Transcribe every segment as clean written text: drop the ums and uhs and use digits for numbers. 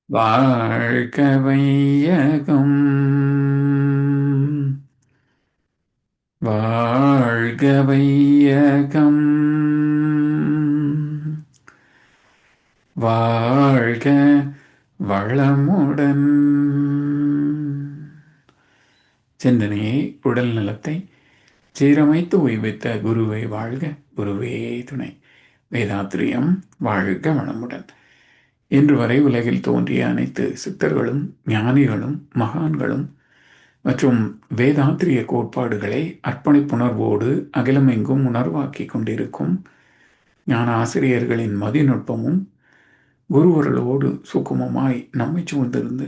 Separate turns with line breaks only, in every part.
வாழ்க வையகம் வாழ்க வையகம் வாழ்க வளமுடன் சிந்தனையை உடல் நலத்தை சீரமைத்து உய்வித்த குருவை வாழ்க குருவே துணை. வேதாத்திரியம் வாழ்க வளமுடன். இன்று வரை உலகில் தோன்றிய அனைத்து சித்தர்களும் ஞானிகளும் மகான்களும் மற்றும் வேதாத்திரிய கோட்பாடுகளை அர்ப்பணிப்புணர்வோடு அகிலமெங்கும் உணர்வாக்கி கொண்டிருக்கும் ஞான ஆசிரியர்களின் மதிநுட்பமும் குருவர்களோடு சுக்குமமாய் நம்மை சூழ்ந்திருந்து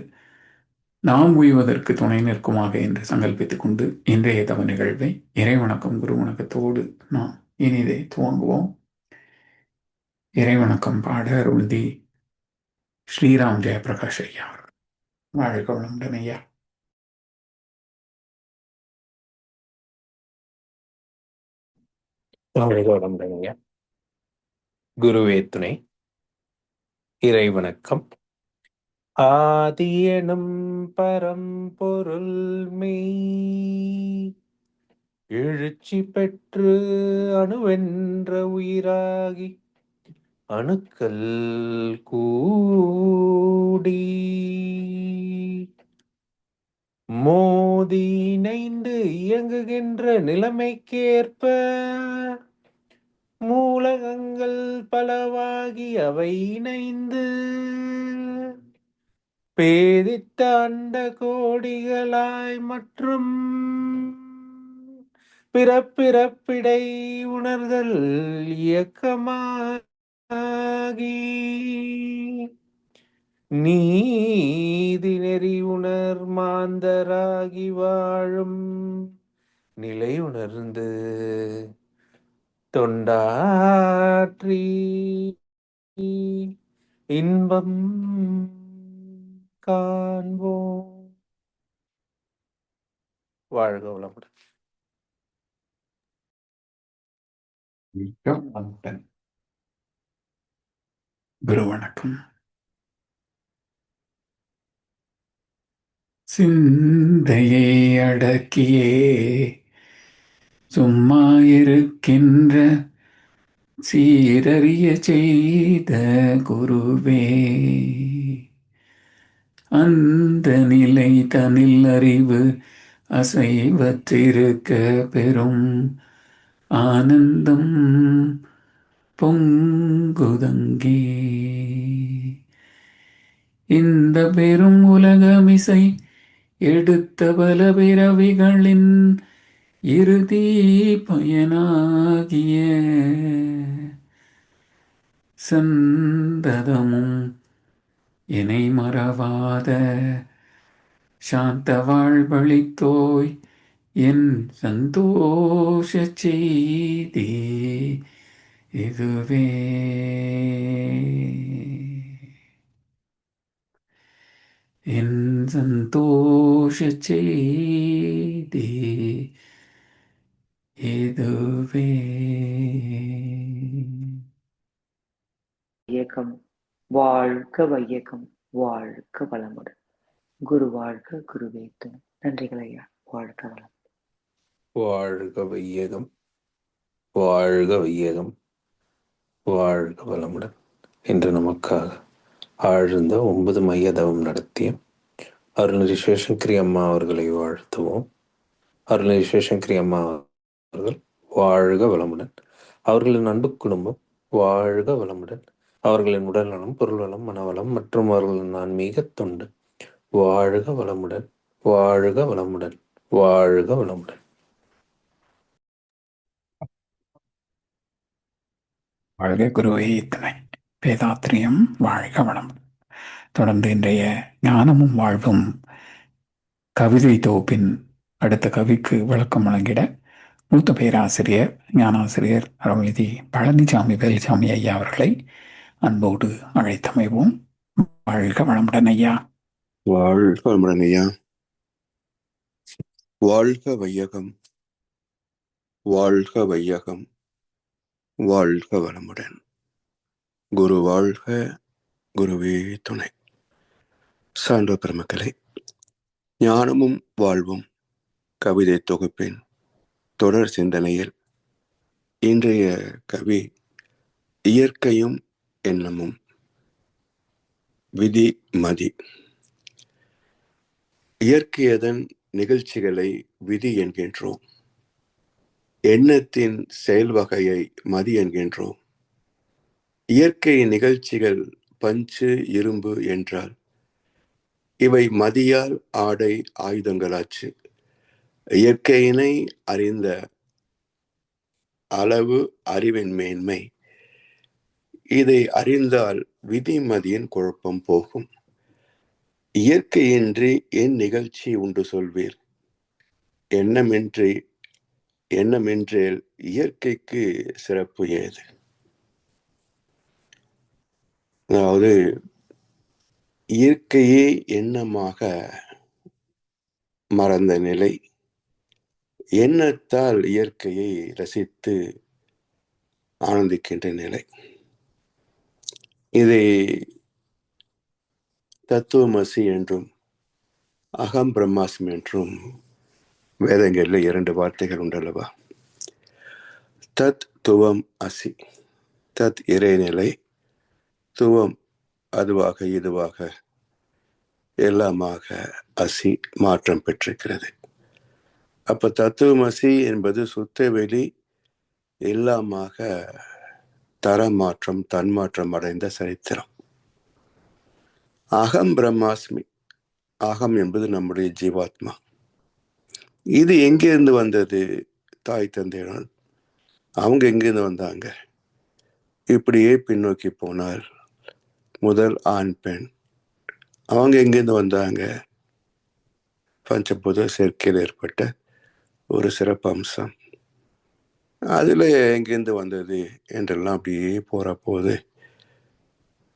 நாம் உய்வதற்கு துணை நிற்குமாக என்று சங்கல்பித்துக் கொண்டு இன்றைய தவ நிகழ்வை இறைவணக்கம் குரு வணக்கத்தோடு நாம் இனிதே துவங்குவோம். இறைவணக்கம் பாட அருள்தி ஸ்ரீராம் ஜெயபிரகாஷ் ஐயா. வாழ்க வளமுடன் ஐயா.
வணக்கம்ங்க. குருவே துணை. இறை வணக்கம். ஆதியனும் பரம்பொருள் மெய் எழுச்சி பெற்று அணுவென்ற உயிராகி அணுக்கள் கூடி மோதி இணைந்து இயங்குகின்ற நிலைமைக்கேற்ப மூலகங்கள் பலவாகி அவை இணைந்து பேதித்த அண்ட கோடிகளாய் மற்றும் பிறப்பிறப்பிடை உணர்தல் இயக்கமாகி நீதி நெறி உணர் மாந்தராகி வாழும் நிலை உணர்ந்து தொண்டாற்றி இன்பம் காண்போம். வாழ்க வளமுடன்.
குரு வணக்கம். சிந்தையை அடக்கியே சும்மா இருக்கின்ற சீரறிய செய்த குருவே, அந்த நிலை தனில் அறிவு அசைவற்றிருக்க பெரும் ஆனந்தம் பொங்குதங்கே. இந்த பெரும் உலகமிசை எடுத்த பல பிறவிகளின் இறுதி பயனாகிய சந்ததமும் இணை மறவாத சாந்த வாழ்வழித்தோய் என் சந்தோஷ செய்தி இதுவே. என் சந்தோஷ செய்தி இதுவே.
வையகம் வாழ்க வையகம் வாழ்க வளமுடன். குரு வாழ்க குருவே துணை. நன்றிகள் ஐயா. வாழ்க வளம்.
வாழ்க வையகம் வாழ்க வையகம் வாழ்க வளமுடன். இன்று நமக்காக ஆழ்ந்த 9 மைய தவம் நடத்திய அருள்நெறி சிவசங்கரி அம்மா அவர்களை வாழ்த்துவோம். அருள்நெறி சிவசங்கரி அம்மா அவர்கள் வாழ்க வளமுடன். அவர்களின் அன்பு குடும்பம் வாழ்க வளமுடன். அவர்களின் உடல் நலம், பொருள் வளம், மனவளம் மற்றும் அவர்களின் ஆன்மீக தொண்டு வாழ்க வளமுடன். வாழ்க வளமுடன். வாழ்க வளமுடன்.
வாழ்க குருவே துணை. வேதாத்திரியம் வாழ்க வளம். தொடர்ந்து இன்றைய ஞானமும் வாழ்வும் கவிதை தொகுப்பின் அடுத்த கவிக்கு விளக்கம் வழங்கிட மூத்த பேராசிரியர் ஞானாசிரியர் அருள்நிதி பழனிசாமி வேலுசாமி ஐயா அவர்களை அன்போடு அழைத்தமைவோம். வாழ்க வளமுடன் ஐயா.
வாழ்க வளமுடன் ஐயா. வாழ்க வையகம் வாழ்க வையகம் வாழ்க வளமுடன். குரு வாழ்க குருவே துணை. சான்றோர் பெருமக்களே, ஞானமும் வாழ்வும் கவிதை தொகுப்பின் தொடர் சிந்தனையில் இன்றைய கவி இயற்கையும் எண்ணமும் விதி மதி. இயற்கையதன் நிகழ்ச்சிகளை விதி என்கின்றோம், எண்ணத்தின் செயல்வகையை மதி என்கின்றோம். இயற்கை நிகழ்ச்சிகள் பஞ்சு இரும்பு என்றால் இவை மதியால் ஆடை ஆயுதங்களாச்சு. இயற்கையினை அறிந்த அளவு அறிவின் மேன்மை. இதை அறிந்தால் விதிமதியின் குழப்பம் போகும். இயற்கையின்றி என் நிகழ்ச்சி உண்டு சொல்வீர், எண்ணமென்றேல் இயற்கைக்கு சிறப்பு ஏது? அதாவது இயற்கையே எண்ணமாக மறந்த நிலை, எண்ணத்தால் இயற்கையை ரசித்து ஆனந்திக்கின்ற நிலை. இதை தத்துவமசி என்றும் அகம் பிரம்மாஸ்மி என்றும் வேதங்களில் 2 வார்த்தைகள் உண்டல்லவா? தத் துவம் அசி. தத் இறைநிலை, துவம் அதுவாக இதுவாக எல்லாமாக அசி மாற்றம் பெற்றிருக்கிறது. அப்ப தத்துவமசி என்பது சுத்த வெளி எல்லாமாக தரமாற்றம் தன்மாற்றம் அடைந்த சரித்திரம். அகம் பிரம்மாஸ்மி, அகம் என்பது நம்முடைய ஜீவாத்மா. இது எங்கிருந்து வந்தது? தாய் தந்தையினால். அவங்க எங்கிருந்து வந்தாங்க? இப்படியே பின்னோக்கி போனால் முதல் ஆண் பெண், அவங்க எங்கிருந்து வந்தாங்க? பஞ்சபூத சேர்க்கையில் ஏற்பட்ட ஒரு சிறப்பு அம்சம். அதுல எங்கிருந்து வந்தது என்றெல்லாம் அப்படியே போற போது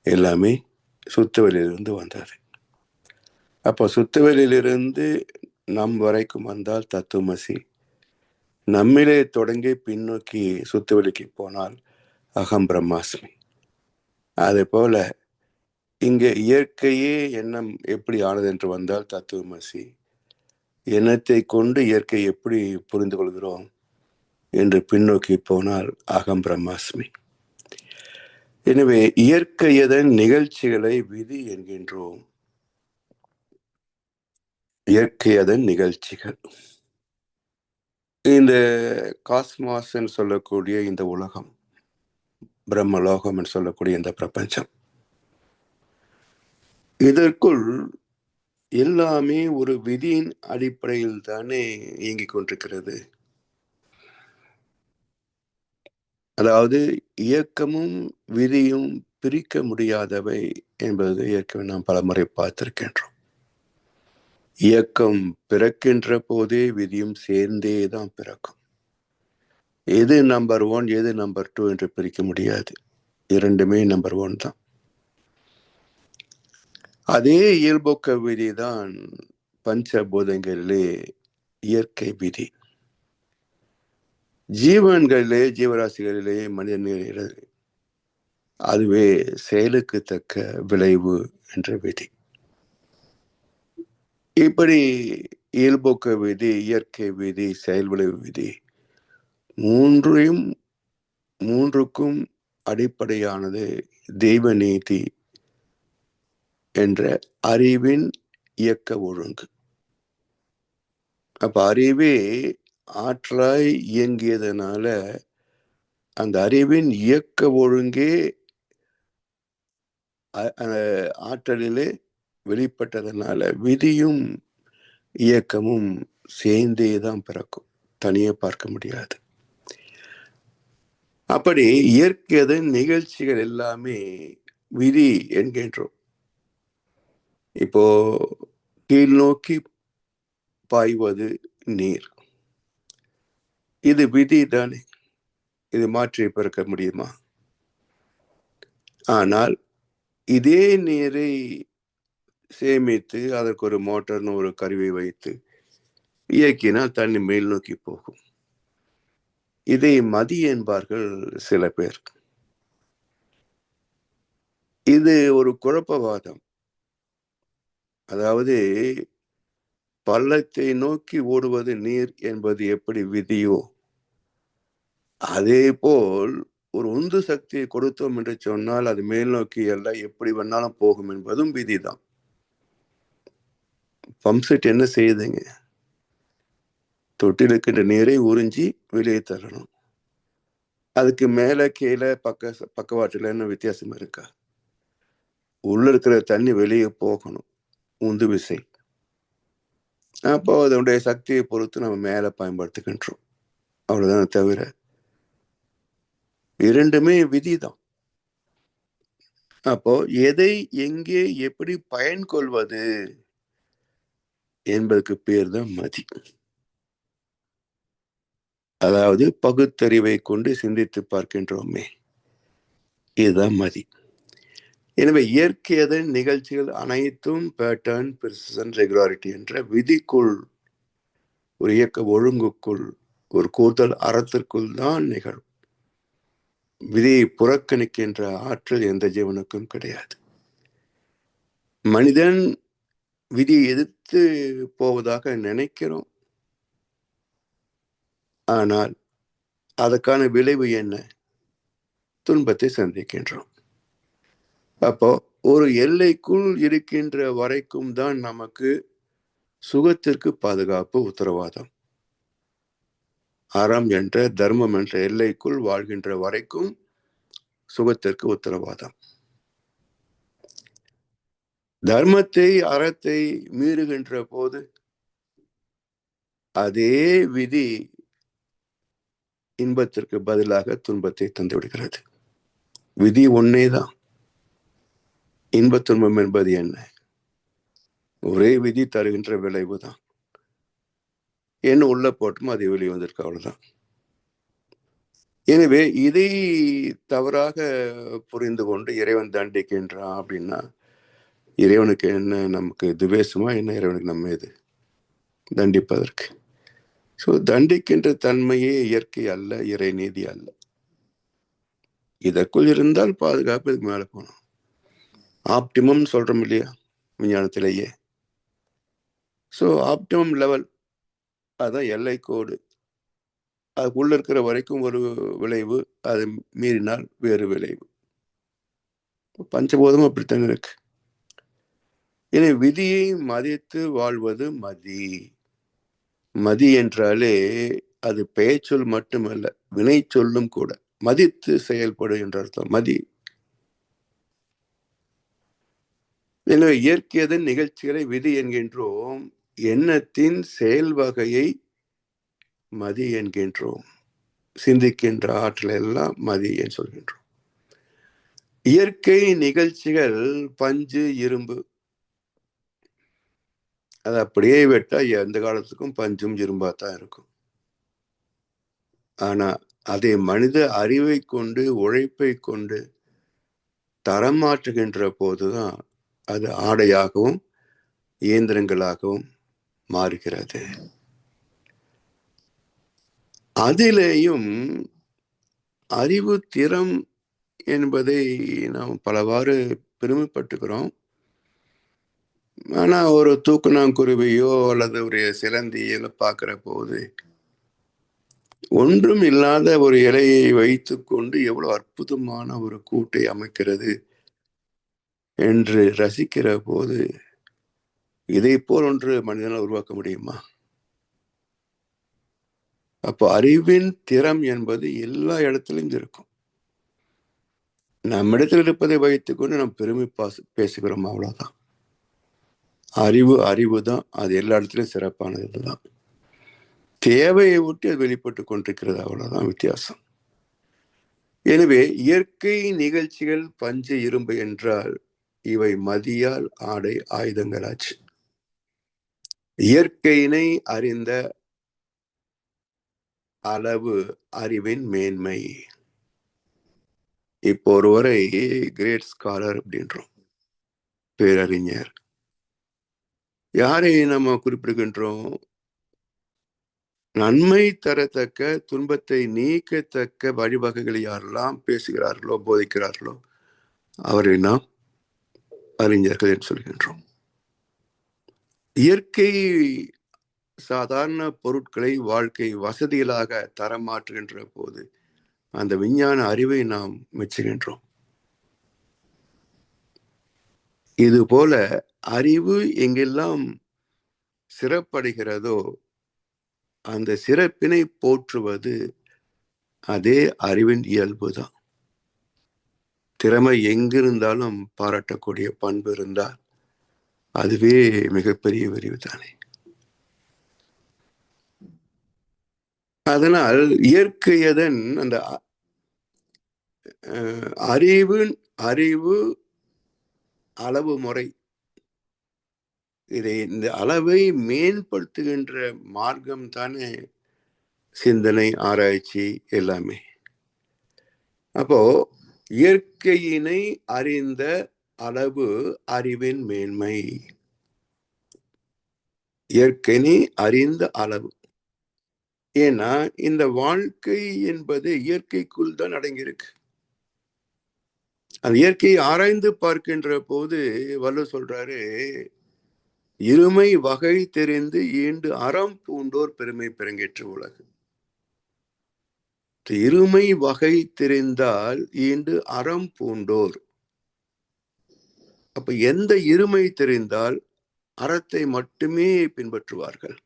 எல்லாமே சுத்தவெளியிலிருந்து வந்தது. அப்போ சுத்தவெளியிலிருந்து நம் வரைக்கும் வந்தால் தத்துவமசி, நம்மிலே தொடங்கி பின்னோக்கி சுத்தவெளிக்கு போனால் அகம் பிரம்மாஸ்மி. அதே போல இங்கே இயற்கையே எண்ணம் எப்படி ஆனது என்று வந்தால் தத்துவமசி, எண்ணத்தை கொண்டு இயற்கை எப்படி புரிந்து கொள்கிறோம் என்று பின்னோக்கி போனால் அகம் பிரம்மாஸ்மி. எனவே இயற்கையதன் நிகழ்ச்சிகளை விதி என்கின்றோம். இயற்கையதன் நிகழ்ச்சிகள், இந்த காஸ்மாஸ் சொல்லக்கூடிய இந்த உலகம், பிரம்மலோகம் என்று சொல்லக்கூடிய இந்த பிரபஞ்சம், இதற்குள் எல்லாமே ஒரு விதியின் அடிப்படையில் தானே இயங்கிக் கொண்டிருக்கிறது. அதாவது இயக்கமும் விதியும் பிரிக்க முடியாதவை என்பது ஏற்கனவே நாம் பலமுறை பார்த்திருக்கின்றோம். இயக்கம் பிறக்கின்ற போதே விதியும் சேர்ந்தே தான் பிறக்கும். எது நம்பர் 1 எது நம்பர் 2 என்று பிரிக்க முடியாது. இரண்டுமே நம்பர் 1 தான். அதே இயல்போக்க விதி தான் பஞ்சபூதங்களிலே இயற்கை விதி. ஜீவன்களிலே ஜீவராசிகளிலே மனிதனிலே அதுவே செயலுக்கு தக்க விளைவு என்ற விதி. இப்படி இயல்போக்க விதி, இயற்கை விதி, செயல் விளைவு விதி மூன்றுக்கும் அடிப்படையானது தெய்வ நீதி என்ற அறிவின் இயக்க ஒழுங்கு. அப்ப அறிவே ஆற்றலாய் இயங்கியதனால அந்த அறிவின் இயக்க ஒழுங்கே ஆற்றலிலே வெளிப்பட்டதனால விதியும் இயக்கமும் சேர்ந்தே தான் பிறக்கும், தனியே பார்க்க முடியாது. அப்படி இயற்கையதன் நிகழ்ச்சிகள் எல்லாமே விதி என்கின்றோம். இப்போ கீழ் நோக்கி பாய்வது நீர், இது விதி தானே. இது மாற்றி பிறக்க முடியுமா? ஆனால் இதே நீரை சேமித்து அதற்கு ஒரு மோட்டர்னு ஒரு கருவி வைத்து இயக்கினால் தண்ணி மேல் நோக்கி போகும். இதை மதி என்பார்கள் சில பேர். இது ஒரு குழப்பவாதம். அதாவது பள்ளத்தை நோக்கி ஓடுவது நீர் என்பது எப்படி விதியோ, அதே போல் ஒரு உந்து சக்தியை கொடுத்தோம் என்று சொன்னால் அது மேல் நோக்கி அல்ல எப்படி வேணாலும் போகும் என்பதும் விதிதான். பம்ப் செட் என்ன செய்யுதுங்க? தொட்டில் இருக்கின்ற நீரை உறிஞ்சி வெளியே தரணும். அதுக்கு மேல கீழே பக்கவாட்டில் என்ன வித்தியாசம் இருக்கா? உள்ள இருக்கிற தண்ணி வெளியே போகணும், உந்து விசை. அப்போ அதனுடைய சக்தியை பொறுத்து நம்ம மேல பயன்படுத்துகின்றோம், அவ்வளவுதான். தவிர இரண்டுமே விதிதான். அப்போ எதை எங்கே எப்படி பயன் கொள்வது என்பதற்கு பேர் தான் மதி. அதாவது பகுத்தறிவை கொண்டு சிந்தித்து பார்க்கின்றோமே, இதுதான் மதி. எனவே இயற்கையதன் நிகழ்ச்சிகள் அனைத்தும் பேட்டர்ன், பிரிசிஷன், ரெகுலாரிட்டி என்ற விதிக்குள், ஒரு இயக்க ஒழுங்குக்குள், ஒரு கூடுதல் அறத்திற்குள் தான் நிகழும். விதியை புறக்கணிக்கின்ற ஆற்றல் எந்த ஜீவனுக்கும் கிடையாது. மனிதன் விதியை எதிர்த்து போவதாக நினைக்கிறோம், ஆனால் அதற்கான விளைவு என்ன? துன்பத்தை சந்திக்கின்றோம். அப்போ ஒரு எல்லைக்குள் இருக்கின்ற வரைக்கும் தான் நமக்கு சுகத்திற்கு பாதுகாப்பு, உத்தரவாதம். அறம் என்ற, தர்மம் என்ற எல்லைக்குள் வாழ்கின்ற வரைக்கும் சுகத்திற்கு உத்தரவாதம். தர்மத்தை, அறத்தை மீறுகின்ற போது அதே விதி இன்பத்திற்கு பதிலாக துன்பத்தை தந்து விடுகிறது. விதி ஒன்னேதான். இன்ப துன்பம் என்பது என்ன? ஒரே விதி தருகின்ற விளைவு தான். என்ன உள்ள போட்டும் அதை வெளியே வந்திருக்கு, அவ்வளவுதான். எனவே இதை தவறாக புரிந்து கொண்டு இறைவன் தண்டிக்கின்றான் அப்படின்னா, இறைவனுக்கு என்ன நமக்கு துவேஷமா என்ன? இறைவனுக்கு நம்ம எது தண்டிப்பதற்கு? ஸோ தண்டிக்கின்ற தன்மையே இயற்கை அல்ல, இறை நீதி அல்ல. இதற்குள் இருந்தால் பாதுகாப்பு, இதுக்கு மேல போகணும். ஆப்டிமம் சொல்றோம் இல்லையா விஞ்ஞானத்திலேயே. ஸோ ஆப்டிமம் லெவல், அதுதான் எல்லை கோடு. அதுக்குள்ள இருக்கிற வரைக்கும் ஒரு விளைவு, அது மீறினால் வேறு விளைவு. பஞ்சபோதமும் அப்படித்தாங்க இருக்கு. எனவே விதியை மதித்து வாழ்வது மதி. மதி என்றாலே அது பெயர்ச்சொல் மட்டுமல்ல, வினை சொல்லும் கூட. மதித்து செயல்படும் என்ற அர்த்தம் மதி. எனவே இயற்கையதன் நிகழ்ச்சிகளை விதி என்கின்றோம், எண்ணத்தின் செயல் வகையை மதி என்கின்றோம். சிந்திக்கின்ற ஆற்றல் எல்லாம் மதி என்று சொல்கின்றோம். இயற்கை நிகழ்ச்சிகள் பஞ்சு, இரும்பு, அது அப்படியே வெட்டா எந்த காலத்துக்கும் பஞ்சும் இரும்பாத்தான் இருக்கும். ஆனா அதை மனித அறிவை கொண்டு, உழைப்பை கொண்டு தரமாற்றுகின்ற போதுதான் அது ஆடையாகவும் இயந்திரங்களாகவும் மாறுகிறது. அதிலேயும் அறிவு திறம் என்பதை நாம் பலவாறு பெருமைப்பட்டுக்கிறோம். ஆனா ஒரு தூக்குநாங்குருவியோ அல்லது ஒரு சிலந்தியில பார்க்கிற போது ஒன்றும் இல்லாத ஒரு இலையை வைத்து கொண்டு எவ்வளவு அற்புதமான ஒரு கூட்டை அமைக்கிறது என்று ரசிக்கிற போது, இதை போல் ஒன்று மனிதனால் உருவாக்க முடியுமா? அப்போ அறிவின் திறம் என்பது எல்லா இடத்திலும் இருக்கும். நம்மிடத்தில் இருப்பதை வைத்துக் கொண்டு நாம் பெருமை பேசுகிறோம், அவ்வளவுதான். அறிவு தான், அது எல்லா இடத்துலையும் சிறப்பானது தான். தேவையை ஒட்டி அது வெளிப்பட்டு கொண்டிருக்கிறது, அவ்வளவுதான் வித்தியாசம். எனவே இயற்கை நிகழ்ச்சிகள் பஞ்சு, இரும்பு என்றால் இவை மதியால் ஆடை ஆயுதங்களாச்சு. இயற்கையினை அறிந்த அளவு அறிவின் மேன்மை. இப்போ ஒருவரை கிரேட் ஸ்காலர் அப்படின்றோம், பேரறிஞர். யாரை நம்ம குறிப்பிடுகின்றோம்? நன்மை தரத்தக்க, துன்பத்தை நீக்கத்தக்க வழிவகைகளை யாரெல்லாம் பேசுகிறார்களோ, போதிக்கிறார்களோ அவரை நாம் அறிஞர்கள் என்று சொல்கின்றோம். இயற்கை சாதாரண பொருட்களை வாழ்க்கை வசதிகளாக தரமாற்றுகின்ற போது அந்த விஞ்ஞான அறிவை நாம் மெச்சுகின்றோம். இது போல அறிவு எங்கெல்லாம் சிறப்படைகிறதோ அந்த சிறப்பினை போற்றுவது அதே அறிவின் இயல்புதான். திறமை எங்கிருந்தாலும் பாராட்டக்கூடிய பண்பு இருந்தால் அதுவே மிகப்பெரிய விரிவு தானே. அதனால் இயற்கையதன் அந்த அறிவு அளவு முறை, இந்த அளவை மேம்படுத்துகின்ற மார்க்கம் தானே சிந்தனை, ஆராய்ச்சி எல்லாமே. அப்போ இயற்கையினை அறிந்த அளவு அறிவின் மேன்மை. இயற்கையினை அறிந்த அளவு. ஏன்னா இந்த வாழ்க்கை என்பது இயற்கைக்குள் தான் அடங்கியிருக்கு. அந்த இயற்கையை ஆராய்ந்து பார்க்கின்ற போது வள்ளுவர் சொல்றாரு, இருமை வகை தெரிந்து ஈண்டு அறம் பூண்டோர் பெருமை பெருங்கேற்று உலகு. இருமை வகை தெரிந்தால் ஈண்டு அறம் பூண்டோர். அப்ப எந்த இருமை தெரிந்தால் அறத்தை மட்டுமே பின்பற்றுவார்கள்,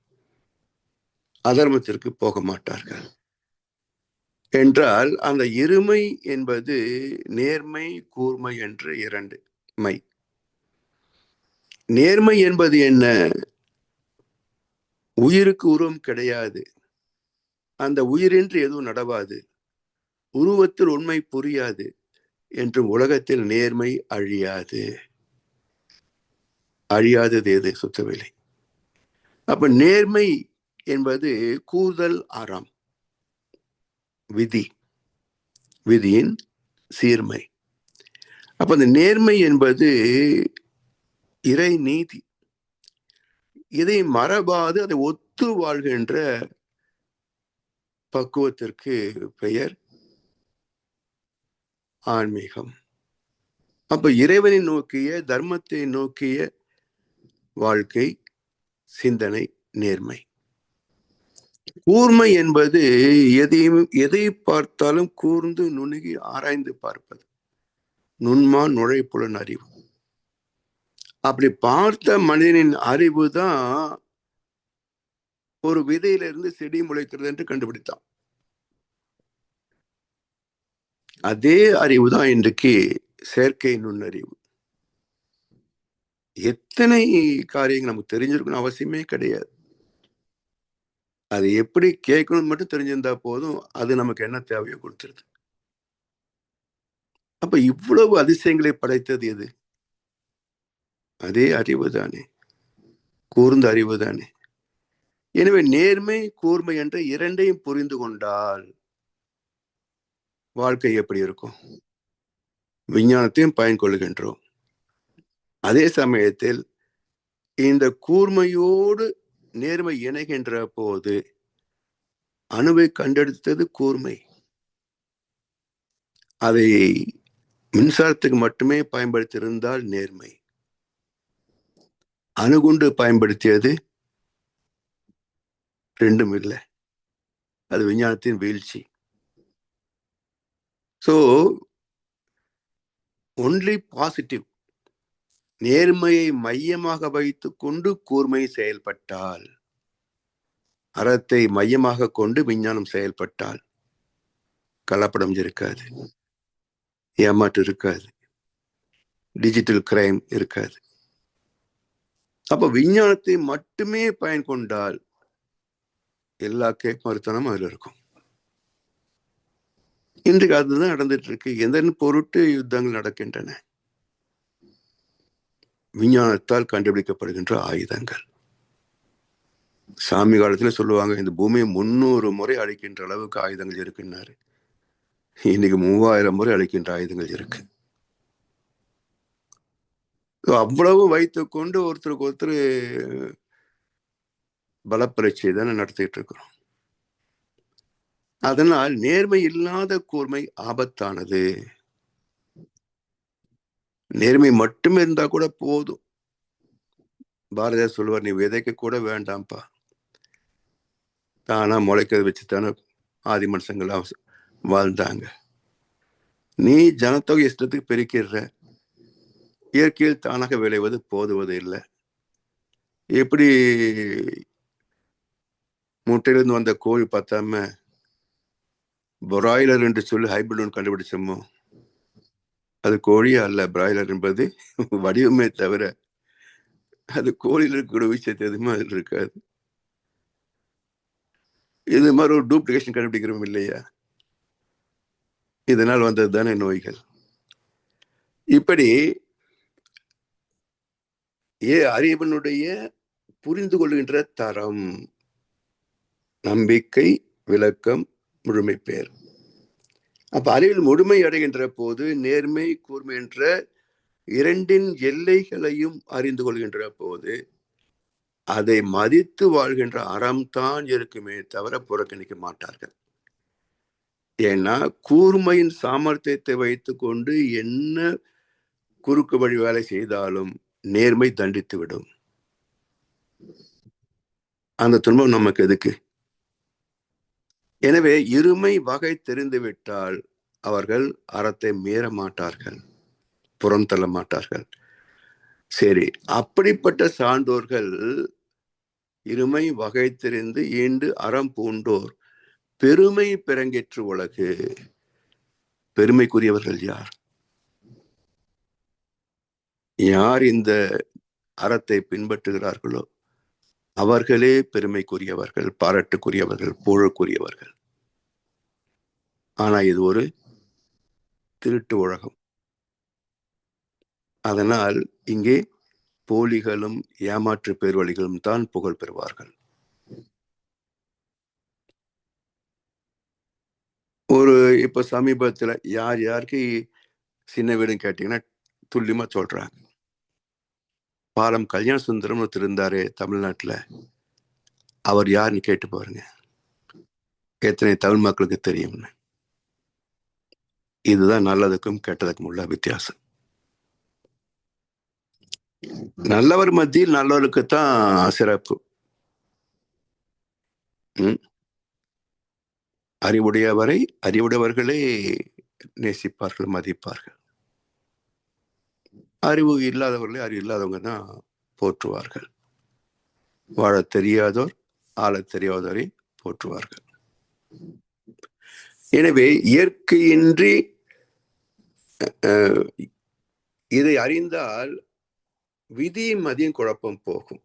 அதர்மத்திற்கு போக மாட்டார்கள் என்றால் அந்த இருமை என்பது நேர்மை, கூர்மை என்று இரண்டு மை. நேர்மை என்பது என்ன? உயிருக்கு உருவம் கிடையாது, அந்த உயிரின்றி எதுவும் நடவாது, உருவத்தில் உண்மை புரியாது என்றும் உலகத்தில் நேர்மை அழியாது. அழியாதது எது? சுத்தவில்லை. அப்ப நேர்மை என்பது கூறுதல் அறம், விதி, விதியின் சீர்மை. அப்ப அந்த நேர்மை என்பது இறை நீதி. இதை மறவாது அதை ஒத்து வாழ்கின்ற பக்குவத்திற்கு பெயர் ஆன்மீகம். அப்ப இறைவனை நோக்கிய, தர்மத்தை நோக்கிய வாழ்க்கை, சிந்தனை, நேர்மை. கூர்மை என்பது எதை பார்த்தாலும் கூர்ந்து நுணுகி ஆராய்ந்து பார்ப்பது, நுண்மான் நுழைப்புலன் அறிவு. அப்படி பார்த்த மனிதனின் அறிவு தான் ஒரு விதையிலிருந்து செடி முளைக்கிறது என்று கண்டுபிடித்தான். அதே அறிவு தான் இன்றைக்கு செயற்கை நுண்ணறிவு. எத்தனை காரியங்கள் நமக்கு தெரிஞ்சிருக்கணும் அவசியமே கிடையாது. அது எப்படி கேட்கணும் மட்டும் தெரிஞ்சிருந்தா போதும், அது நமக்கு என்ன தேவையோ கொடுத்துருது. அப்ப இவ்வளவு அதிசயங்களை படைத்தது எது? அதே அறிவு தானே, கூர்ந்த அறிவு தானே. எனவே நேர்மை, கூர்மை என்ற இரண்டையும் புரிந்து கொண்டால் வாழ்க்கை எப்படி இருக்கும்? விஞ்ஞானத்தையும் பயன் கொள்கின்றோம், அதே சமயத்தில் இந்த கூர்மையோடு நேர்மை இணைகின்ற போது அணுவை கண்டெடுத்தது கூர்மை. அதை மின்சாரத்துக்கு மட்டுமே பயன்படுத்தி இருந்தால் நேர்மை. அணுகுண்டு பயன்படுத்தியது ரெண்டும் இல்லை, அது விஞ்ஞானத்தின் வீழ்ச்சி. So only positive. நேர்மையை மையமாக வைத்துக் கொண்டு கூர்மை செயல்பட்டால், அறத்தை மையமாக கொண்டு விஞ்ஞானம் செயல்பட்டால் கலப்படம் இருக்காது, ஏமாற்று இருக்காது, டிஜிட்டல் கிரைம் இருக்காது. அப்ப விஞ்ஞானத்தை மட்டுமே பயன் கொண்டால் எல்லா கேக் மருத்துவமும் அதுல இருக்கும். இன்றைக்கு அதுதான் நடந்துட்டு இருக்கு. எதன் பொருட்டு யுத்தங்கள் நடக்கின்றன? விஞ்ஞானத்தால் கண்டுபிடிக்கப்படுகின்ற ஆயுதங்கள். சாமி காலத்துல சொல்லுவாங்க, இந்த பூமியை 300 முறை அழிக்கின்ற அளவுக்கு ஆயுதங்கள் இருக்குன்னாரு. இன்னைக்கு 3000 முறை அழிக்கின்ற ஆயுதங்கள் இருக்கு. அவ்வளவு வைத்துக் கொண்டு ஒருத்தருக்கு ஒருத்தர் பலப்பரீட்சை தானே நடத்திட்டு இருக்கிறோம். அதனால் நேர்மை இல்லாத கூர்மை ஆபத்தானது. நேர்மை மட்டுமே இருந்தா கூட போதும், பாரதியார் சொல்லுவார், நீ விதைக்க கூட வேண்டாம்ப்பா, தானா முளைக்கிறத வச்சுத்தானே ஆதி மனுஷங்கள்லாம் வாழ்ந்தாங்க. நீ ஜனத்தொகை இஷ்டத்துக்கு பெருக்கிடுற, இயற்கையில் தானாக விளைவது போதுவது இல்லை. எப்படி முட்டையிலிருந்து வந்த கோழி பார்த்தாம பிராய்லர் என்று சொல்லி ஹைபிரிட் ஒன்று கண்டுபிடிச்சோமோ, அது கோழி அல்ல. பிராய்லர் என்பது வடிவமே தவிர அது கோழியில் இருக்கக்கூடிய விஷயத்தை எதுவுமே அதில் இருக்காது. இது மாதிரி ஒரு டூப்ளிகேஷன் கண்டுபிடிக்கிறோம் இல்லையா? இதனால் வந்தது தானே நோய்கள். இப்படி அறிவனுடைய புரிந்து கொள்கின்ற தரம், நம்பிக்கை, விளக்கம், முழுமை பெயர். அப்ப அறிவில் முழுமை அடைகின்ற போது நேர்மை, கூர்மை என்ற இரண்டின் எல்லைகளையும் அறிந்து கொள்கின்ற போது அதை மதித்து வாழ்கின்ற அறம்தான் இருக்குமே தவிர புறக்கணிக்க மாட்டார்கள். ஏன்னா கூர்மையின் சாமர்த்தியத்தை வைத்துக் கொண்டு என்ன குறுக்கு வழி வேலை செய்தாலும் நேர்மை தண்டித்து விடும். அந்த துன்பம் நமக்கு எதுக்கு? எனவே இருமை வகை தெரிந்துவிட்டால் அவர்கள் அறத்தை மீற மாட்டார்கள், புறம் தள்ள மாட்டார்கள். சரி, அப்படிப்பட்ட சான்றோர்கள் இருமை வகை தெரிந்து ஈண்டு அறம் பூண்டோர் பெருமை பிறங்கேற்று உலகு. பெருமைக்குரியவர்கள் யார்? யார் இந்த அறத்தை பின்பற்றுகிறார்களோ அவர்களே பெருமைக்குரியவர்கள், பாராட்டுக்குரியவர்கள், புகழுக்குரியவர்கள். ஆனா இது ஒரு திருட்டு உலகம். அதனால் இங்கே போலிகளும் ஏமாற்று பேர்வழிகளும் தான் புகழ் பெறுவார்கள். ஒரு இப்ப சமீபத்துல யார் யாருக்கு சின்ன வீடுன்னு கேட்டீங்கன்னா துல்லியமா சொல்றாங்க. பாலம் கல்யாண சுந்தரம் ஒருத்தர் இருந்தாரு தமிழ்நாட்டுல, அவர் யாருன்னு கேட்டு பாருங்க, எத்தனை தமிழ் மக்களுக்கு தெரியும்னு. இதுதான் நல்லதுக்கும் கெட்டதுக்கும் உள்ள வித்தியாசம். நல்லவர் மத்தியில் நல்லவருக்குத்தான் சிறப்பு. அறிவுடையவரை அறிவுடையவர்களே நேசிப்பார்கள், மதிப்பார்கள். அறிவு இல்லாதவர்களே அறிவு இல்லாதவங்க தான் போற்றுவார்கள். வாழ தெரியாதோர் ஆள தெரியாதவரை போற்றுவார்கள். எனவே இயற்கையின்றி இதை அறிந்தால் விதி மதியின் குழப்பம் போகும்.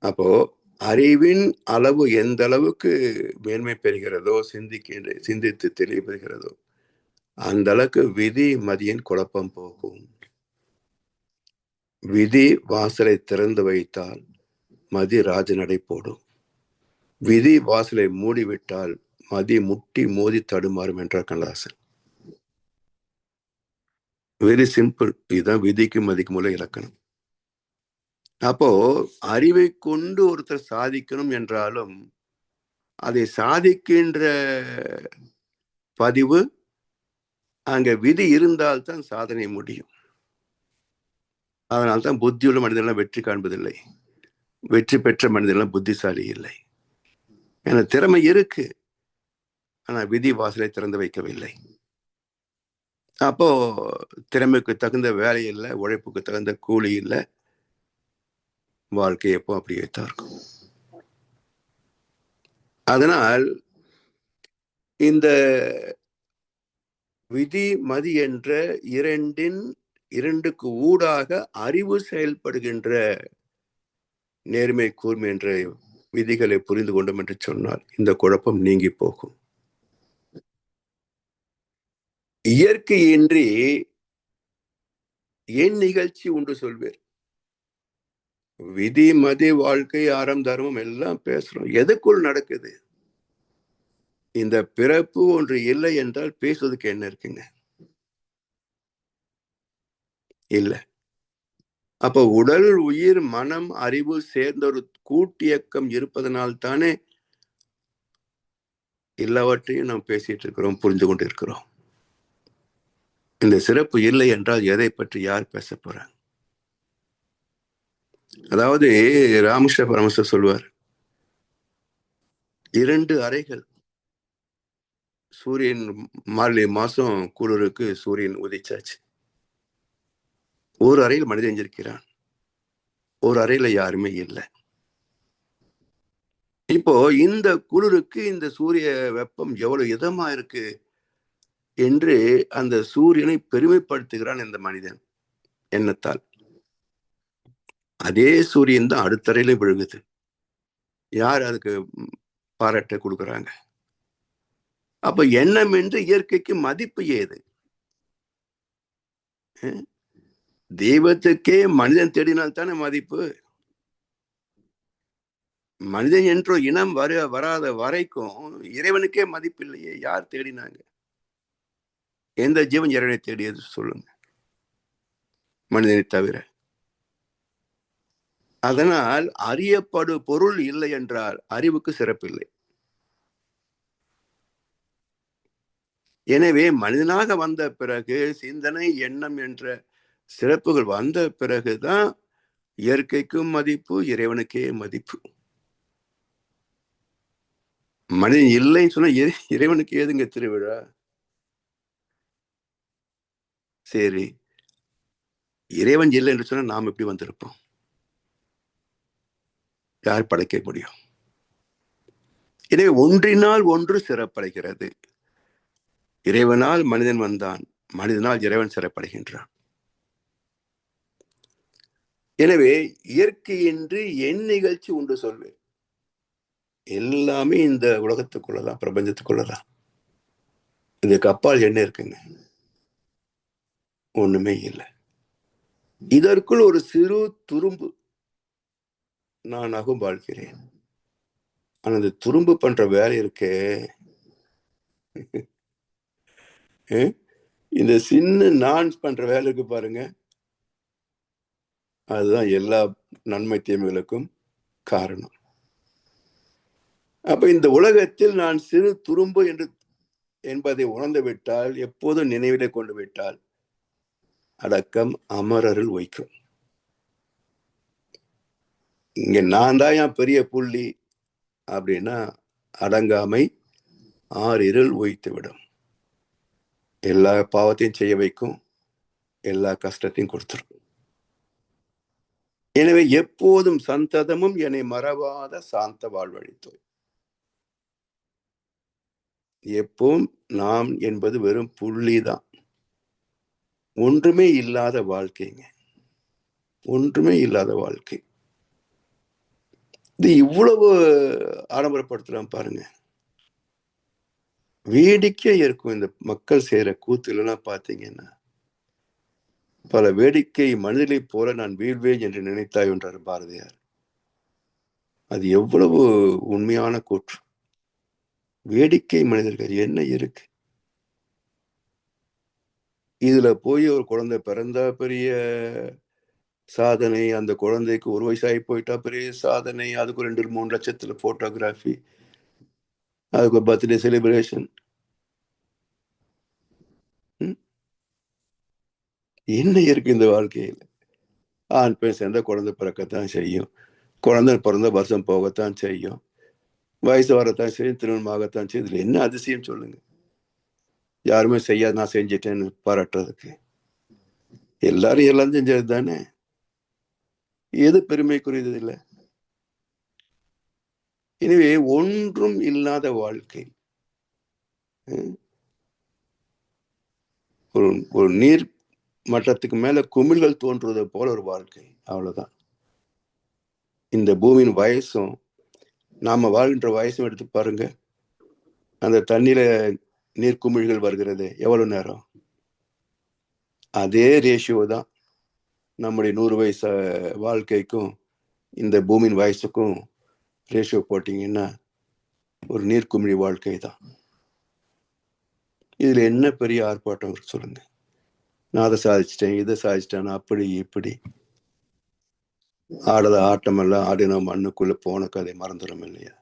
அப்போ அறிவின் அளவு எந்த அளவுக்கு மேன்மை பெறுகிறதோ, சிந்தித்து தெளிவு பெறுகிறதோ, அந்த அளவுக்கு விதி மதியின் குழப்பம் போகும். விதி வாசலை திறந்து வைத்தால் மதி ராஜநடை போடும். விதி வாசலை மூடிவிட்டால் மதி முட்டி மோதி தடுமாறும் என்றார் கண்ணதாசன். Very simple. இதுதான் விதிக்கு மதிக்கும் உள்ள இலக்கணம். அப்போ அறிவை கொண்டு ஒருத்தர் சாதிக்கணும் என்றாலும் அதை சாதிக்கின்ற பதிவு அங்க விதி இருந்தால்தான் சாதனை முடியும். அதனால்தான் புத்தியுள்ள மனிதர்கள் வெற்றி காண்பதில்லை, வெற்றி பெற்ற மனிதர்கள் புத்திசாலி இல்லை. என திறமை இருக்கு, ஆனா விதி வாசலை திறந்து வைக்கவில்லை. அப்போ திறமைக்கு தகுந்த வேலை இல்லை, உழைப்புக்கு தகுந்த கூலி இல்லை, வாழ்க்கை எப்போ அப்படியே தான் இருக்கும். அதனால் இந்த விதி மதி என்ற இரண்டுக்கு ஊடாக அறிவு செயல்படுகின்ற நேர்மை கூர்மை என்ற விதிகளை புரிந்து கொண்டோம் என்று சொன்னால் இந்த குழப்பம் நீங்கி போகும். இயற்கையின்றி என் நிகழ்ச்சி உண்டு சொல்வேர். விதி மதி வாழ்க்கை அறம் தர்மம் எல்லாம் பேசுறோம். எதுக்குள் நடக்குது? இந்த பிறப்பு ஒன்று இல்லை என்றால் பேசுவதற்கு என்ன இருக்குங்க? இல்ல. அப்ப உடல் உயிர் மனம் அறிவு சேர்ந்த ஒரு கூட்டியக்கம் இருப்பதனால் தானே எல்லாவற்றையும் நாம் பேசிட்டு இருக்கிறோம், புரிந்து கொண்டு இருக்கிறோம். இந்த சிறப்பு இல்லை என்றால் எதை பற்றி யார் பேச போறாங்க? அதாவது ராமகிருஷ்ண பரமஹம்சர் சொல்வார், 2 அறைகள். சூரியன் மார்கழி மாசம் குளிருக்கு சூரியன் உதிச்சாச்சு. ஒரு அறையில் மனிதன் இருக்கிறான், ஒரு அறையில யாருமே இல்லை. இப்போ இந்த குளிருக்கு இந்த சூரிய வெப்பம் எவ்வளவு இதமா இருக்கு என்று அந்த சூரியனை பெருமைப்படுத்துகிறான் இந்த மனிதன் எண்ணத்தால். அதே சூரியன் தான் அடுத்த அறையிலும் விழுகுது. யார் அதுக்கு பாராட்ட கொடுக்குறாங்க? அப்ப எண்ணம் என்று இயற்கைக்கு மதிப்பு ஏது? தெய்வத்துக்கே மனிதன் தேடினால் தானே மதிப்பு. மனிதன் என்ற இனம் வராத வரைக்கும் இறைவனுக்கே மதிப்பு இல்லையே. யார் தேடினாங்க? எந்த ஜீவன் இறைவனை தேடியது சொல்லுங்க, மனிதனை தவிர. அதனால் அறியப்படு பொருள் இல்லை என்றால் அறிவுக்கு சிறப்பில்லை. எனவே மனிதனாக வந்த பிறகு சிந்தனை, எண்ணம் என்ற சிறப்புகள் வந்த பிறகுதான் இயற்கைக்கும் மதிப்பு, இறைவனுக்கே மதிப்பு. மனிதன் இல்லைன்னு சொன்னா இறைவனுக்கு ஏதுங்க திருவிழா? சரி, இறைவன் இல்லை என்று சொன்னா நாம் எப்படி வந்திருப்போம்? யார் படைக்க முடியும்? எனவே ஒன்றினால் ஒன்று சிறப்படைகிறது. இறைவனால் மனிதன் வந்தான், மனிதனால் இறைவன் சிறப்படைகின்றான். எனவே இயற்கையின்றி என் நிகழ்ச்சி உண்டு சொல்வேன். எல்லாமே இந்த உலகத்துக்குள்ளதான், பிரபஞ்சத்துக்குள்ளதான். இதுக்கு அப்பால் என்ன இருக்குங்க? ஒண்ணுமே இல்லை. இதற்குள் ஒரு சிறு துரும்பு நான் அகும்பாழ்கிறேன். ஆனா அந்த துரும்பு பண்ற வேலை இருக்கே, இந்த சின்ன நான் பண்ற வேலை இருக்கு பாருங்க, அதுதான் எல்லா நன்மை தீமைகளுக்கும் காரணம். அப்ப இந்த உலகத்தில் நான் சிறு துரும்பு என்பதை உணர்ந்து விட்டால், எப்போதும் நினைவிலே கொண்டு விட்டால், அடக்கம் அமரருள் வைக்கும். இங்க நான் தான் என் பெரிய புள்ளி அப்படின்னா அடங்காமை ஆறிருள் உய்த்து விடும். எல்லா பாவத்தையும் செய்ய வைக்கும், எல்லா கஷ்டத்தையும் கொடுத்துரும். எனவே எப்போதும் சந்ததமும் என்னை மறவாத சாந்த வாழ்வழித்தோய். எப்பவும் நாம் என்பது வெறும் புள்ளிதான், ஒன்றுமே இல்லாத வாழ்க்கைங்க, ஒன்றுமே இல்லாத வாழ்க்கை. இது இவ்வளவு ஆடம்பரப்படுத்துறான் பாருங்க. வேடிக்கை இருக்கும் இந்த மக்கள் செய்யற கூத்துலாம் பாத்தீங்கன்னா. பல வேடிக்கை மனிதனை போல நான் வீழ்வேன் என்று நினைத்தாய் என்றார் பாரதியார். அது எவ்வளவு உண்மையான கூற்று. வேடிக்கை மனிதர்கள் என்ன இருக்கு இதுல? போய் ஒரு குழந்தை பிறந்தா பெரிய சாதனை, அந்த குழந்தைக்கு 1 வயசாகி போயிட்டா பெரிய சாதனை, அதுக்கு 2-3 லட்சத்துல போட்டோகிராஃபி, அதுக்கு பர்த்டே செலிப்ரேஷன். என்ன இருக்கு இந்த வாழ்க்கையில? ஆண் பெண் சேர்ந்த குழந்தை பிறக்கத்தான் செய்யும், குழந்தை பிறந்த வருஷம் போகத்தான் செய்யும், வயசு வரத்தான் செய்யும், திருமணமாகத்தான் செய்யும். இதுல என்ன அதிசயம் சொல்லுங்க? யாருமே செய்யாது நான் செஞ்சிட்டேன்னு பாராட்டுறதுக்கு. எல்லாரும் எல்லாம் செஞ்சது தானே. எது பெருமைக்குரியது இல்லை? எனவே ஒன்றும் இல்லாத வாழ்க்கை, ஒரு நீர் மட்டத்துக்கு மேல குமிழ்கள் தோன்றுவது போல ஒரு வாழ்க்கை, அவ்வளவுதான். இந்த பூமியின் வயசும் நாம வாழ்கின்ற வயசும் எடுத்து பாருங்க. அந்த தண்ணீர நீர்க்குமிழ்கள் வருகிறது எவ்வளவு நேரம்? அதே ரேஷியோ தான் நம்முடைய 100 வயசு வாழ்க்கைக்கும் இந்த பூமியின் வயசுக்கும் ரேஷியோ போட்டீங்கன்னா ஒரு நீர்க்குமிழி வாழ்க்கை தான். இதுல என்ன பெரிய ஆர்ப்பாட்டம் இருக்கு சொல்லுங்க? நான் அதை சாதிச்சிட்டேன், இதை சாதிச்சிட்டேன், அப்படி இப்படி. ஆடத ஆட்டம் எல்லாம் ஆடின மண்ணுக்குள்ள போன கதை மறந்துடும் இல்லையா?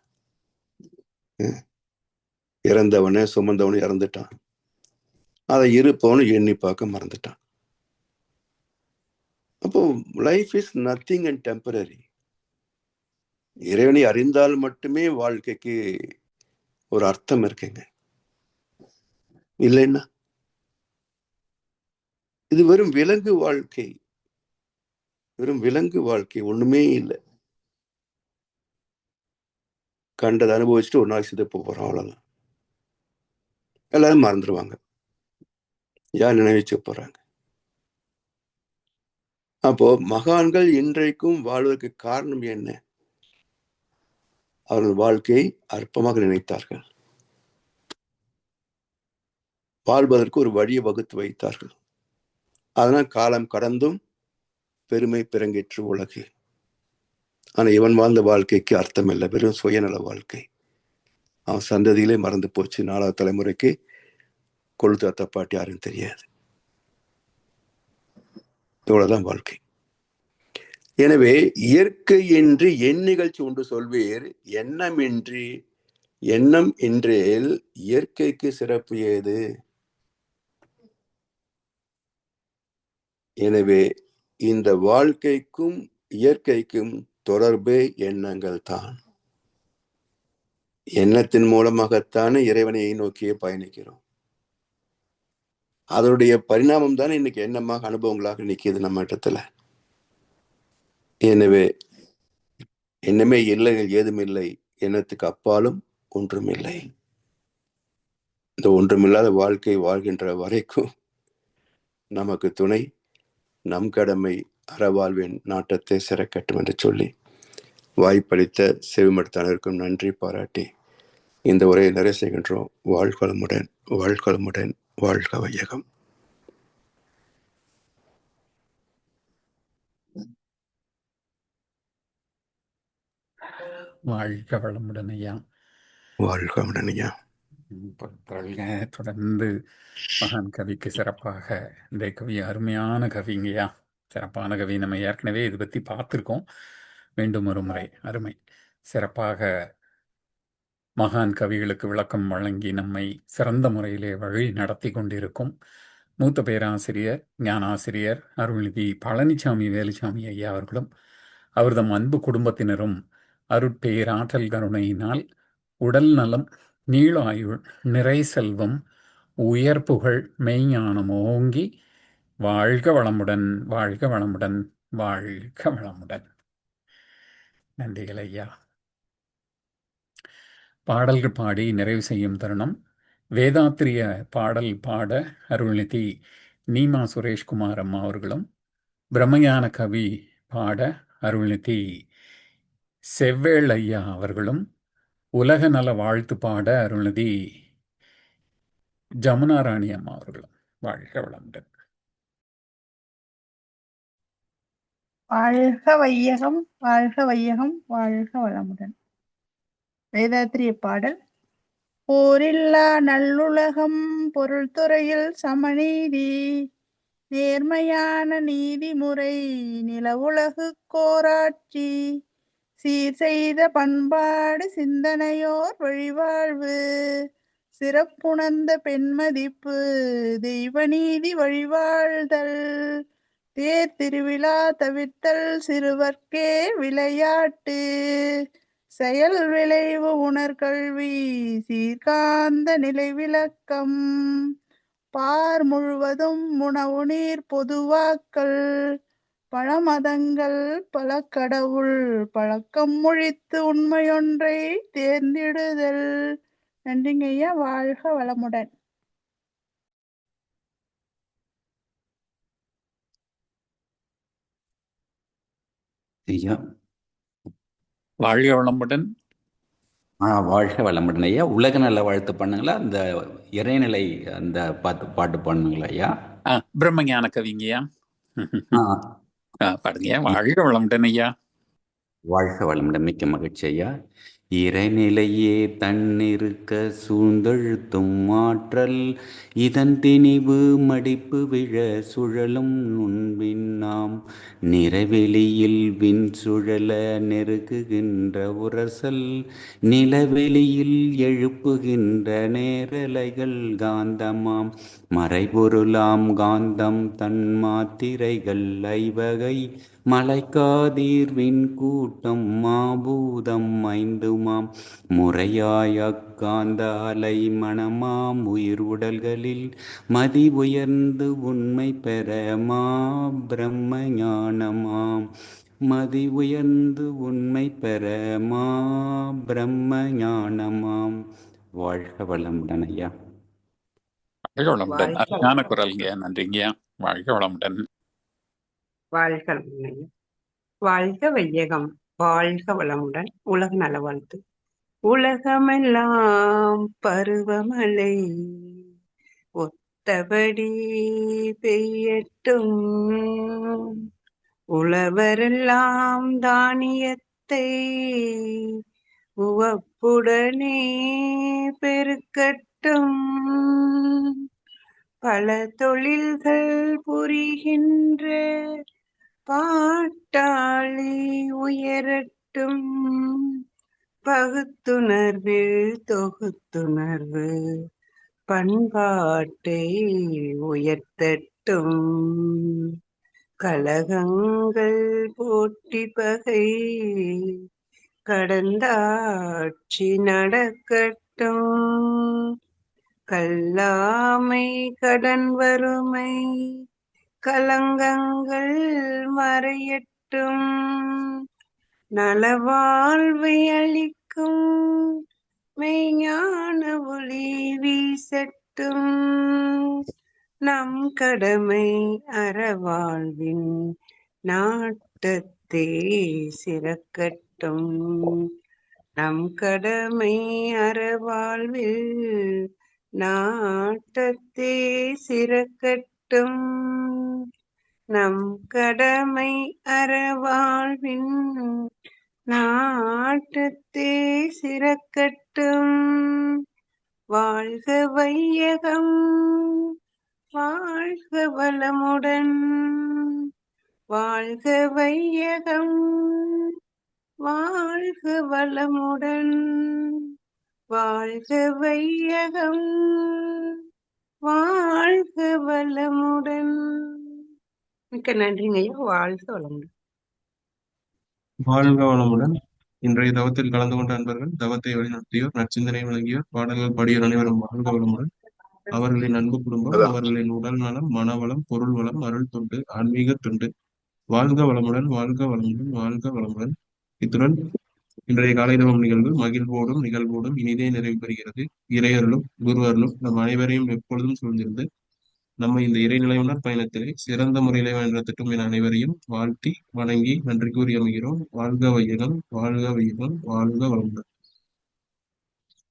இறந்தவனே சுமந்தவனு இறந்துட்டான், அதை இருப்பவனு எண்ணி பார்க்க மறந்துட்டான். அப்போ life is nothing and temporary. இறைவனை அறிந்தால் மட்டுமே வாழ்க்கைக்கு ஒரு அர்த்தம் இருக்குங்க. இல்லைன்னா இது வெறும் விலங்கு வாழ்க்கை, வெறும் விலங்கு வாழ்க்கை, ஒண்ணுமே இல்லை. கண்டதை அனுபவிச்சுட்டு ஒரு நாள் சிதப்பு போறோம், அவ்வளவுதான். எல்லாரும் மறந்துடுவாங்க, யார் நினைவிச்சு போறாங்க. அப்போ மகான்கள் இன்றைக்கும் வாழ்வதற்கு காரணம் என்ன? அவர்கள் வாழ்க்கையை அற்பமாக நினைத்தார்கள், வாழ்வதற்கு ஒரு வழியை வகுத்து வைத்தார்கள். அதனால் காலம் கடந்தும் பெருமை பிறங்கிற்று உலகு. ஆனா இவன் வாழ்ந்த வாழ்க்கைக்கு அர்த்தம் இல்லை, வெறும் சுயநல வாழ்க்கை. அவன் சந்ததியிலே மறந்து போச்சு. 4வது தலைமுறைக்கு கொழுத்து அத்தப்பாட்டு யாரும் தெரியாது. இவ்வளவுதான் வாழ்க்கை. எனவே இயற்கை என்று என் நிகழ்ச்சி ஒன்று சொல்வீர், எண்ணம் என்றேல் இயற்கைக்கு சிறப்பு ஏது? எனவே இந்த வாழ்க்கைக்கும் இயற்கைக்கும் தொடர்பே எண்ணங்கள் தான். எண்ணத்தின் மூலமாகத்தானே இறைவனை நோக்கியே பயணிக்கிறோம். அதனுடைய பரிணாமம் தானே இன்னைக்கு எண்ணமாக அனுபவங்களாக நிற்கிது நம்ம இடத்துல. எனவே எண்ணமே இல்லை, ஏதுமில்லை, எண்ணத்துக்கு அப்பாலும் ஒன்றுமில்லை. இந்த ஒன்றுமில்லாத வாழ்க்கை வாழ்கின்ற வரைக்கும் நமக்கு துணை நம் கடமை அறவாழ்வின் நாட்டத்தை சிறக்கட்டும் என்று சொல்லி வாய்ப்பளித்த செவிமடுத்தானருக்கும் நன்றி பாராட்டி இந்த உரையை நிறைவு செய்கின்றோம். வாழ்வளமுடன், வாழ்வளமுடன், வாழ்க வையகம்.
வாழ்க வளமுடன் ஐயா.
வாழ்க வளமுடன் ஐயா.
தொடர்ந்து மகான் கவிக்கு சிறப்பாக இந்த கவி அருமையான கவிங்கய்யா, சிறப்பான கவி. நம்ம ஏற்கனவே இது பற்றி பார்த்துருக்கோம், மீண்டும் ஒரு முறை அருமை. சிறப்பாக மகான் கவிகளுக்கு விளக்கம் வழங்கி நம்மை சிறந்த முறையிலே வழி நடத்தி கொண்டிருக்கும் மூத்த பேராசிரியர் ஞானாசிரியர் அருள்நிதி பழனிசாமி வேலுசாமி ஐயா அவர்களும் அவர்தம் அன்பு குடும்பத்தினரும் அருட்பேராற்றல் கருணையினால் உடல் நலம், நீளாயுள், நிறை செல்வம், உயர் புகழ், மெய்ஞானம் ஓங்கி வாழ்க வளமுடன், வாழ்க வளமுடன், வாழ்க வளமுடன். நன்றிகள் ஐயா. பாடல்கள் பாடி நிறைவு செய்யும் தருணம். வேதாத்திரிய பாடல் பாட அருள்நிதி நீமா சுரேஷ்குமார் அம்மா அவர்களும், பிரம்மஞான கவி பாட அருள்நிதி செவ்வேள் ஐயா அவர்களும், உலக நல வாழ்த்து பாட அருள்நிதி ஜமுனா ராணி அம்மா அவர்களும். வாழ்க வளமுடன்.
வாழ்க வையகம், வாழ்க வையகம், வாழ்க வளமுடன். வேதாத்திரிய பாடல். போரில்லா நல்லுலகம், பொருள் துறையில் சமநீதி, நேர்மையான நீதிமுறை, நிலவுலகு கோராட்சி, சீர் செய்த பண்பாடு, சிந்தனையோர் வழிவாழ்வு, சிறப்புணர்ந்த பெண்மதிப்பு, தெய்வ நீதி வழிவாழ்தல், தேர் திருவிழா தவிர்த்தல், சிறுவர்க்கே விளையாட்டு, செயல் விளைவு உணர்கல்வி, சீர்காந்த நிலை விளக்கம், பார் முழுவதும் உணவு நீர் பொதுவாக்கல், பல மதங்கள் பல கடவுள் பழக்கம் ஒழித்து உண்மையொன்றை தேர்ந்திடுதல். நன்றிங்க ஐயா. வாழ்க வளமுடன்.
ஐயா
வாழ்க வளமுடன்.
வாழ்க வளமுடன் ஐயா. உலக நல வாழ்த்து பண்ணுங்களா, அந்த இறைநிலை அந்த பாட்டு பண்ணுங்களா ஐயா?
பிரம்மஞான கவிங்கய்யா பாடுங்க. வாழ்க வளமுடன் ஐயா.
வாழ்க வளமுடன். மிக்க மகிழ்ச்சி ஐயா. இறைநிலையே தன்னிருக்க சூழ்ந்தெழுத்தும் ஆற்றல், இதன் திணிவு மடிப்பு விழ சுழலும் நுண்பின் நாம் பருவமாம் நிறைவெளியில் விண் சுழல நெருக்குகின்ற உரசல் நிலவெளியில் எழுப்புகின்ற நேரலைகள் காந்தமாம் மறைபொருளாம் காந்தம் தன் மாத்திரைகள் ஐவகை மலைக்காதீர்வின் கூட்டம் மாபூதம் ஐந்துமாம் முறையாய் அக்காந்த அலை மனமாம் உயிர் உடல்களில் மதி உயர்ந்து உண்மை பெற மா பிரம்ம ஞானமாம் மதி உயர்ந்து உண்மை பெற மா பிரம்ம ஞானமாம். வாழ்க வளமுடன் ஐயா.
வாழ்க வளமுடன்.
வாழ்க
அருமையான
வளமுடன்.
குரல்ங்க. நன்றிங்கய்யா. வாழ்க வளமுடன்.
வாழ்க வளமுடன். வாழ்க வையகம், வாழ்க வளமுடன். உலக நல வாழ்த்து. உலகமெல்லாம் பருவமழை ஒத்தபடி பெய்யட்டும், உழவரெல்லாம் தானியத்தை உவப்புடனே பெருக்கட்டும், பல தொழில்கள் புரிகின்ற பாட்டாளி உயரட்டும், பகுத்துணர்வு தொகுத்துணர்வு பண்பாட்டை உயர்த்தட்டும், கலகங்கள் போட்டி பகை கடந்தாட்சி நடக்கட்டும், கல்லாமை கடன் வறுமை கலங்கங்கள் மறையட்டும், நலவாழ்வை அளிக்கும் மெய்ஞான ஒளி வீசட்டும், நம் கடமை அறவாழ்வின் நாட்டத்தே சிறக்கட்டும், நம் கடமை அறவாழ்வில் நாட்டத்தே சிறக்கட்டும், நம் கடமை அறவாழ்வின் நாட்டத்தே சிறக்கட்டும். வாழ்க வையகம், வாழ்க வளமுடன், வாழ்க வையகம், வாழ்க வளமுடன், வாழ்க வையகம், வாழ்க வளமுடன். மிக்க நன்றிங்க ஐயா. வாழ்க வளமுடன்.
வாழ்க வளமுடன். இன்றைய தவத்தில் கலந்து கொண்ட அன்பர்கள், தவத்தை வழிநடத்தியோர், நற்சிந்தனை வழங்கியோர், பாடல்கள் பாடியோர் அனைவரும் வாழ்க வளமுடன். அவர்களின் அன்பு குடும்பம், அவர்களின் உடல் நலம், மனவளம், பொருள் வளம், அருள் தொண்டு, ஆன்மீக தொண்டு வாழ்க வளமுடன், வாழ்க வளமுடன், வாழ்க வளமுடன். இத்துடன் இன்றைய காலை தவம் நிகழ்வு மகிழ்வோடும் நிகழ்வோடும் இனிதே நிறைவு பெறுகிறது. இறையர்களும் குரு அருளும் நம் அனைவரையும் எப்பொழுதும் சூழ்ந்திருந்து நம்ம இந்த இறைநிலையுணர் பயணத்திலே சிறந்த முறையிலே வழிநடத்தட்டும் என அனைவரையும் வாழ்த்தி வணங்கி நன்றி கூறி அமைகிறோம். வாழ்க வையகம், வாழ்க வையகம், வாழ்க வளமுடன்.